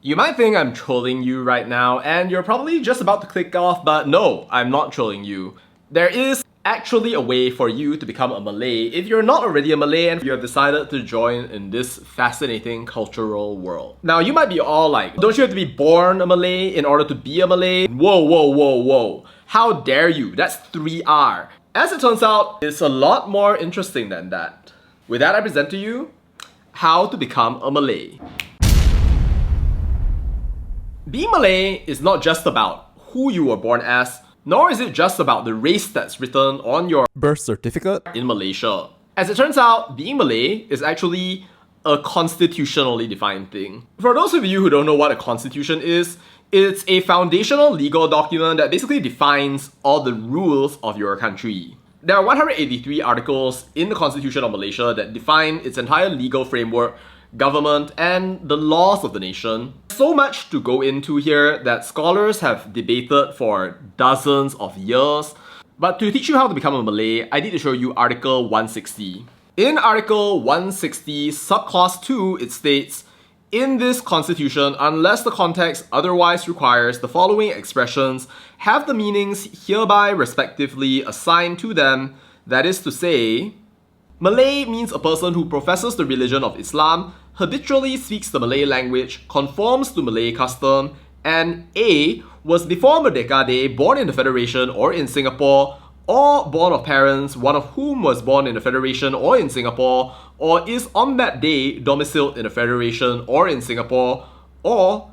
You might think I'm trolling you right now, and you're probably just about to click off, but no, I'm not trolling you. There is actually a way for you to become a Malay if you're not already a Malay and you have decided to join in this fascinating cultural world. Now, you might be all like, don't you have to be born a Malay in order to be a Malay? Whoa, whoa, whoa, whoa. How dare you? That's 3R. As it turns out, it's a lot more interesting than that. With that, I present to you how to become a Malay. Being Malay is not just about who you were born as, nor is it just about the race that's written on your birth certificate in Malaysia. As it turns out, being Malay is actually a constitutionally defined thing. For those of you who don't know what a constitution is, it's a foundational legal document that basically defines all the rules of your country. There are 183 articles in the Constitution of Malaysia that define its entire legal framework, government, and the laws of the nation. So much to go into here that scholars have debated for dozens of years. But to teach you how to become a Malay, I need to show you Article 160. In Article 160, subclause 2, it states, in this constitution, unless the context otherwise requires, the following expressions have the meanings hereby respectively assigned to them, that is to say, Malay means a person who professes the religion of Islam, habitually speaks the Malay language, conforms to Malay custom, and A. was before Merdeka Day born in the Federation or in Singapore, or born of parents, one of whom was born in the Federation or in Singapore, or is on that day domiciled in the Federation or in Singapore, or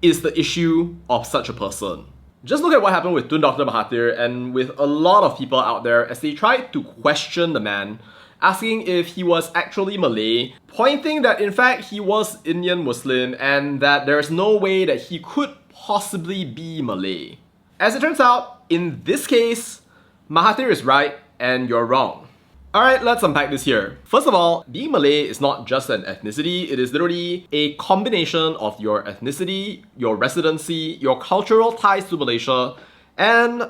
is the issue of such a person. Just look at what happened with Tun Dr Mahathir and with a lot of people out there as they tried to question the man, asking if he was actually Malay, pointing that in fact he was Indian Muslim and that there is no way that he could possibly be Malay. As it turns out, in this case, Mahathir is right and you're wrong. Alright, let's unpack this here. First of all, being Malay is not just an ethnicity, it is literally a combination of your ethnicity, your residency, your cultural ties to Malaysia, and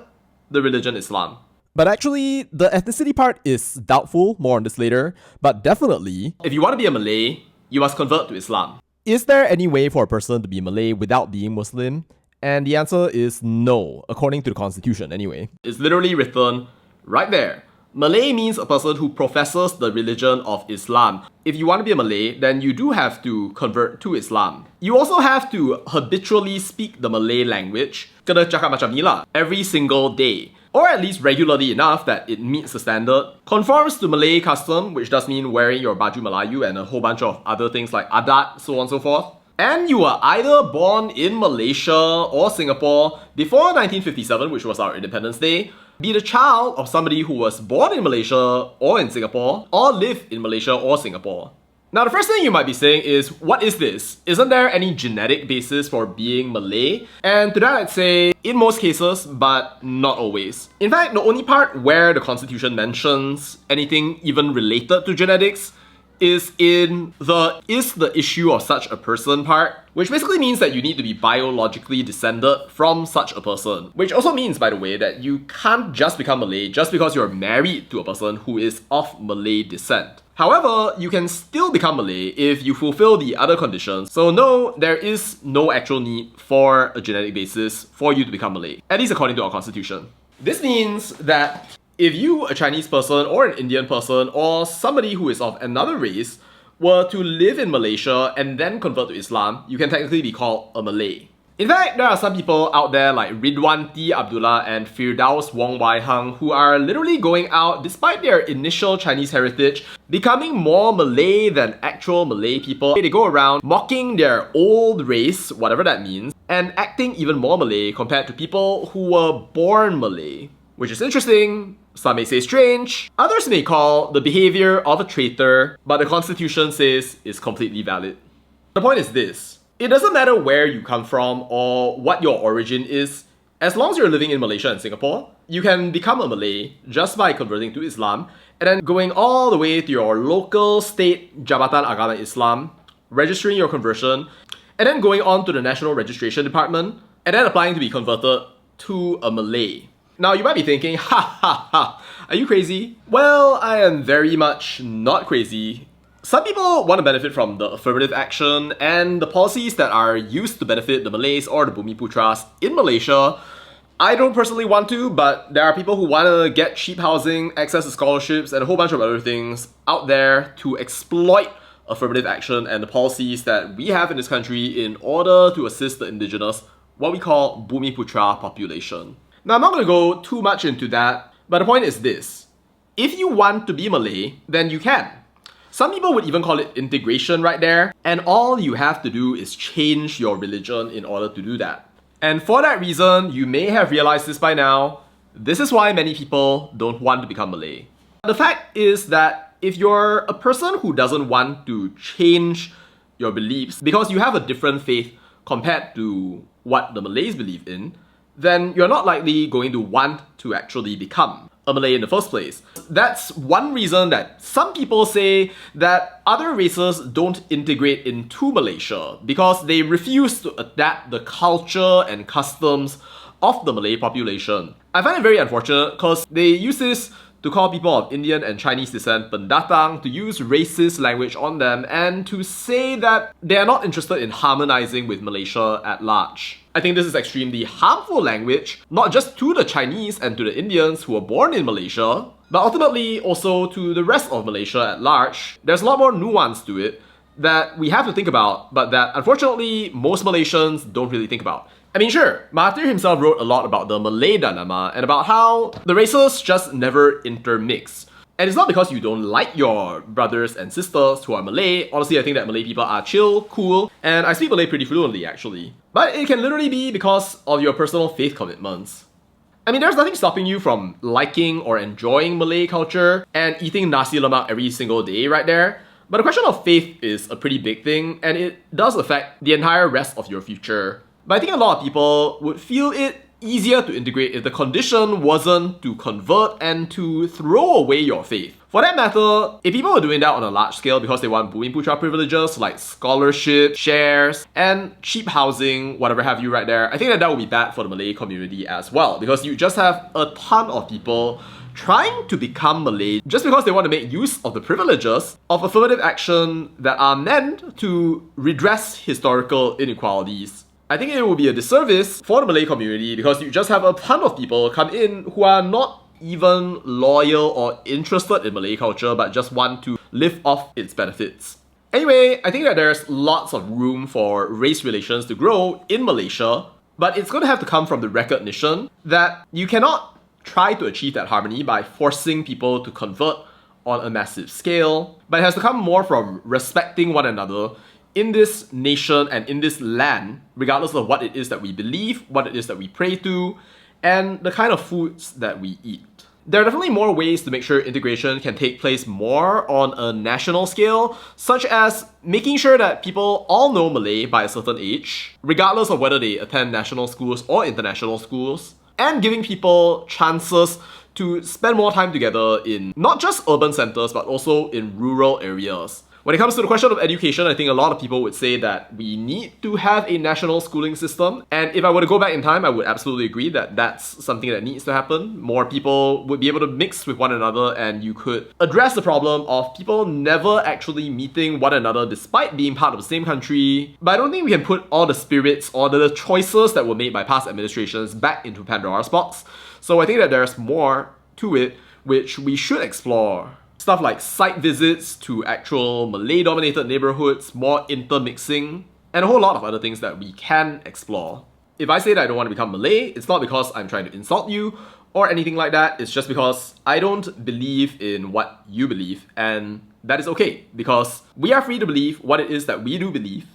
the religion Islam. But actually, the ethnicity part is doubtful, more on this later, but definitely, if you want to be a Malay, you must convert to Islam. Is there any way for a person to be Malay without being Muslim? And the answer is no, according to the constitution anyway. It's literally written right there. Malay means a person who professes the religion of Islam. If you want to be a Malay, then you do have to convert to Islam. You also have to habitually speak the Malay language, kena cakap macam ni lah, every single day. Or at least regularly enough that it meets the standard, conforms to Malay custom, which does mean wearing your baju Melayu and a whole bunch of other things like adat, so on and so forth. And you are either born in Malaysia or Singapore before 1957, which was our Independence Day, be the child of somebody who was born in Malaysia or in Singapore, or live in Malaysia or Singapore. Now, the first thing you might be saying is, what is this? Isn't there any genetic basis for being Malay? And to that I'd say, in most cases, but not always. In fact, the only part where the Constitution mentions anything even related to genetics is in the "is the issue of such a person" part, which basically means that you need to be biologically descended from such a person. Which also means, by the way, that you can't just become Malay just because you're married to a person who is of Malay descent. However, you can still become Malay if you fulfill the other conditions. So no, there is no actual need for a genetic basis for you to become Malay, at least according to our constitution. This means that if you, a Chinese person or an Indian person or somebody who is of another race, were to live in Malaysia and then convert to Islam, you can technically be called a Malay. In fact, there are some people out there like Ridhuan Tee Abdullah and Firdaus Wong Wai Hung who are literally going out, despite their initial Chinese heritage, becoming more Malay than actual Malay people. They go around mocking their old race, whatever that means, and acting even more Malay compared to people who were born Malay. Which is interesting, some may say strange, others may call the behavior of a traitor, but the constitution says is completely valid. The point is this. It doesn't matter where you come from or what your origin is, as long as you're living in Malaysia and Singapore, you can become a Malay just by converting to Islam and then going all the way to your local state Jabatan Agama Islam, registering your conversion, and then going on to the National Registration Department, and then applying to be converted to a Malay. Now you might be thinking, ha ha ha, are you crazy? Well, I am very much not crazy. Some people want to benefit from the affirmative action and the policies that are used to benefit the Malays or the Bumiputras in Malaysia. I don't personally want to, but there are people who want to get cheap housing, access to scholarships, and a whole bunch of other things out there to exploit affirmative action and the policies that we have in this country in order to assist the indigenous, what we call Bumiputra population. Now, I'm not going to go too much into that, but the point is this. If you want to be Malay, then you can. Some people would even call it integration right there, and all you have to do is change your religion in order to do that. And for that reason, you may have realized this by now, this is why many people don't want to become Malay. The fact is that if you're a person who doesn't want to change your beliefs because you have a different faith compared to what the Malays believe in, then you're not likely going to want to actually become a Malay in the first place. That's one reason that some people say that other races don't integrate into Malaysia because they refuse to adapt the culture and customs of the Malay population. I find it very unfortunate because they use this to call people of Indian and Chinese descent pendatang, to use racist language on them, and to say that they are not interested in harmonizing with Malaysia at large. I think this is extremely harmful language, not just to the Chinese and to the Indians who were born in Malaysia, but ultimately also to the rest of Malaysia at large. There's a lot more nuance to it that we have to think about, but that unfortunately most Malaysians don't really think about. I mean, sure, Mahathir himself wrote a lot about the Malay dilemma and about how the races just never intermix. And it's not because you don't like your brothers and sisters who are Malay. Honestly, I think that Malay people are chill, cool, and I speak Malay pretty fluently actually. But it can literally be because of your personal faith commitments. I mean, there's nothing stopping you from liking or enjoying Malay culture and eating nasi lemak every single day right there. But the question of faith is a pretty big thing, and it does affect the entire rest of your future. But I think a lot of people would feel it easier to integrate if the condition wasn't to convert and to throw away your faith. For that matter, if people were doing that on a large scale because they want Bumiputra privileges like scholarship, shares, and cheap housing, whatever have you right there, I think that would be bad for the Malay community as well, because you just have a ton of people trying to become Malay just because they want to make use of the privileges of affirmative action that are meant to redress historical inequalities. I think it will be a disservice for the Malay community because you just have a ton of people come in who are not even loyal or interested in Malay culture but just want to live off its benefits. Anyway, I think that there's lots of room for race relations to grow in Malaysia, but it's going to have to come from the recognition that you cannot try to achieve that harmony by forcing people to convert on a massive scale, but it has to come more from respecting one another in this nation and in this land, regardless of what it is that we believe, what it is that we pray to, and the kind of foods that we eat. There are definitely more ways to make sure integration can take place more on a national scale, such as making sure that people all know Malay by a certain age, regardless of whether they attend national schools or international schools, and giving people chances to spend more time together in not just urban centers but also in rural areas. When it comes to the question of education, I think a lot of people would say that we need to have a national schooling system. And if I were to go back in time, I would absolutely agree that that's something that needs to happen. More people would be able to mix with one another, and you could address the problem of people never actually meeting one another despite being part of the same country. But I don't think we can put all the spirits or the choices that were made by past administrations back into Pandora's box. So I think that there's more to it which we should explore. Stuff like site visits to actual Malay-dominated neighborhoods, more intermixing, and a whole lot of other things that we can explore. If I say that I don't want to become Malay, it's not because I'm trying to insult you or anything like that. It's just because I don't believe in what you believe, and that is okay, because we are free to believe what it is that we do believe.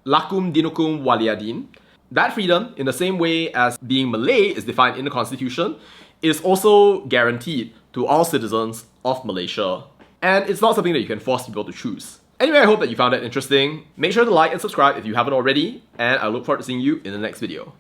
Lakum dinukum waliyadin. That freedom, in the same way as being Malay is defined in the Constitution, is also guaranteed to all citizens of Malaysia. And it's not something that you can force people to choose. Anyway, I hope that you found that interesting. Make sure to like and subscribe if you haven't already, and I look forward to seeing you in the next video.